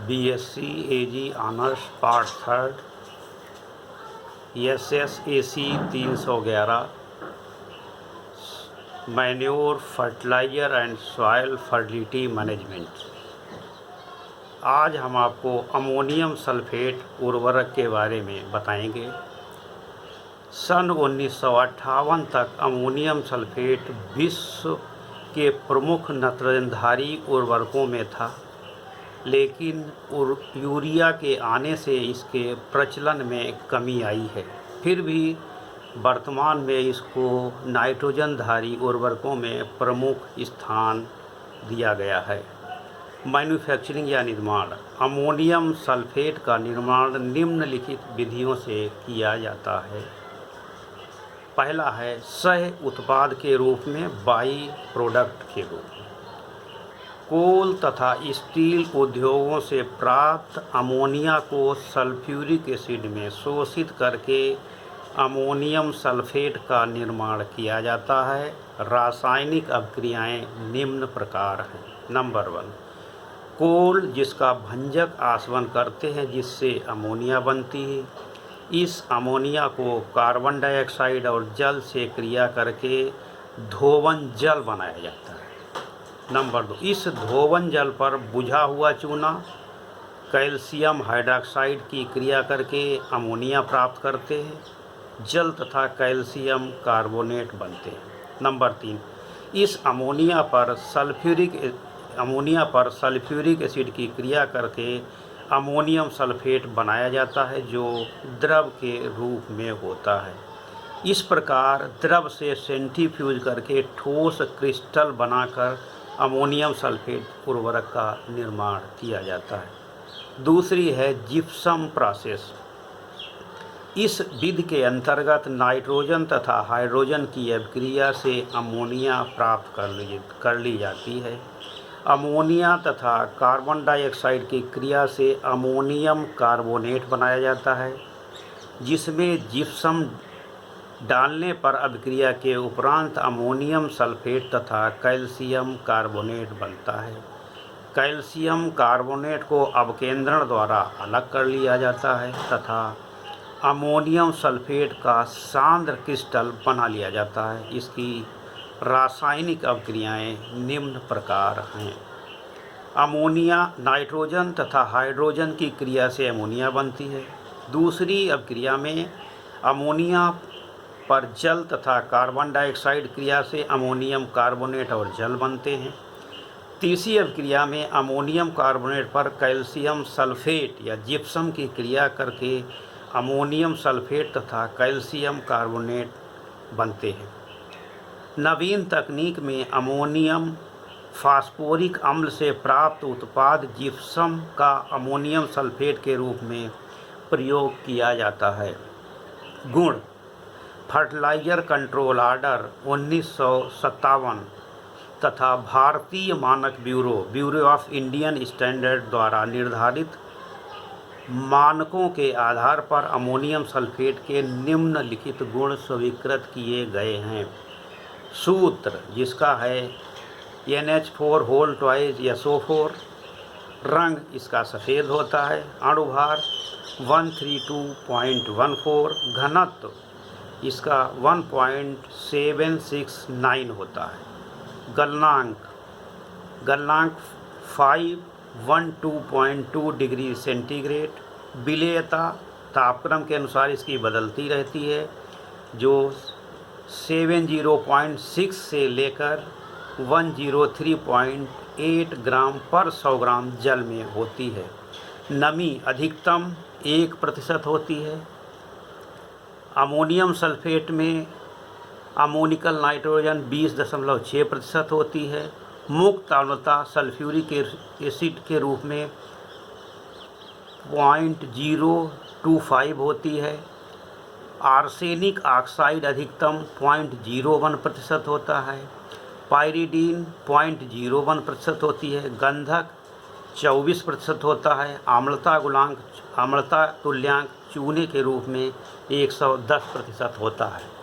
BSc AG honours part third SSAC 311 manure fertiliser and soil fertility management. आज हम आपको ammonium sulphate उर्वरक के बारे में बताएंगे। सन 1958 तक अमोनियम सल्फेट विश्व के प्रमुख नाइट्रोजनधारी उर्वरकों में था, लेकिन यूरिया के आने से इसके प्रचलन में कमी आई है। फिर भी वर्तमान में इसको नाइट्रोजनधारी उर्वरकों में प्रमुख स्थान दिया गया है। मैन्युफैक्चरिंग या निर्माण। अमोनियम सल्फेट का निर्माण निम्नलिखित विधियों से किया जाता है। पहला है सह उत्पाद के रूप में, बाई प्रोडक्ट के रूप में। कोल तथा स्टील उद्योगों से प्राप्त अमोनिया को सल्फ्यूरिक एसिड में शोषित करके अमोनियम सल्फेट का निर्माण किया जाता है। रासायनिक अभिक्रियाएं निम्न प्रकार हैं। नंबर 1, कोल जिसका भंजक आसवन करते हैं जिससे अमोनिया बनती है। इस अमोनिया को कार्बन डाइऑक्साइड और जल से क्रिया करके धोवन जल बनाया जाता है। नंबर 2, इस धोवन जल पर बुझा हुआ चूना कैल्शियम हाइड्रॉक्साइड की क्रिया करके अमोनिया प्राप्त करते हैं। जल तथा कैल्शियम कार्बोनेट बनते हैं। नंबर 3, इस अमोनिया पर सल्फ्यूरिक एसिड की क्रिया करके अमोनियम सल्फेट बनाया जाता है, जो द्रव के रूप में होता है। इस प्रकार द्रव से सेंट्रीफ्यूज करके ठोस क्रिस्टल बनाकर अमोनियम सल्फेट उर्वरक का निर्माण किया जाता है। दूसरी है जिप्सम प्रोसेस। इस विधि के अंतर्गत नाइट्रोजन तथा हाइड्रोजन की अभिक्रिया से अमोनिया प्राप्त कर ली जाती है। अमोनिया तथा कार्बन डाइऑक्साइड की क्रिया से अमोनियम कार्बोनेट बनाया जाता है, जिसमें जिप्सम डालने पर अभिक्रिया के उपरांत अमोनियम सल्फेट तथा कैल्शियम कार्बोनेट बनता है। कैल्शियम कार्बोनेट को अपकेंद्रण द्वारा अलग कर लिया जाता है तथा अमोनियम सल्फेट का सांद्र क्रिस्टल बना लिया जाता है। इसकी रासायनिक अभिक्रियाएं निम्न प्रकार हैं। अमोनिया नाइट्रोजन तथा हाइड्रोजन की क्रिया से अमोनिया बनती है। दूसरी अभिक्रिया में अमोनिया पर जल तथा कार्बन डाइऑक्साइड क्रिया से अमोनियम कार्बोनेट और जल बनते हैं। तीसरी अभिक्रिया में अमोनियम कार्बोनेट पर कैल्शियम सल्फेट या जिप्सम की क्रिया करके अमोनियम सल्फेट तथा कैल्शियम कार्बोनेट बनते हैं। नवीन तकनीक में अमोनियम फास्फोरिक अम्ल से प्राप्त उत्पाद जिप्सम का अमोनियम सल्फेट के रूप में प्रयोग किया जाता है। गुण। फर्टिलाइज़र कंट्रोल ऑर्डर 1957 तथा भारतीय मानक ब्यूरो ऑफ इंडियन स्टैंडर्ड द्वारा निर्धारित मानकों के आधार पर अमोनियम सल्फेट के निम्नलिखित गुण स्वीकृत किए गए हैं। सूत्र जिसका है NH4 SO4। रंग इसका सफ़ेद होता है। अणुभार 132.14। घनत्व इसका 1.769 होता है। गलनांक 512.2 डिग्री सेंटीग्रेड। विलेयता तापक्रम के अनुसार इसकी बदलती रहती है, जो 70.6 से लेकर 103.8 ग्राम पर 100 ग्राम जल में होती है। नमी अधिकतम 1% होती है। अमोनियम सल्फेट में अमोनिकल नाइट्रोजन 20.6% होती है। मुक्त अम्लता सल्फ्यूरिक एसिड के रूप में 0.025 होती है। आर्सेनिक ऑक्साइड अधिकतम 0.01% होता है। पाइरिडीन 0.01% होती है। गंधक 24% होता है। आम्लता तुल्यांक चूने के रूप में 110% होता है।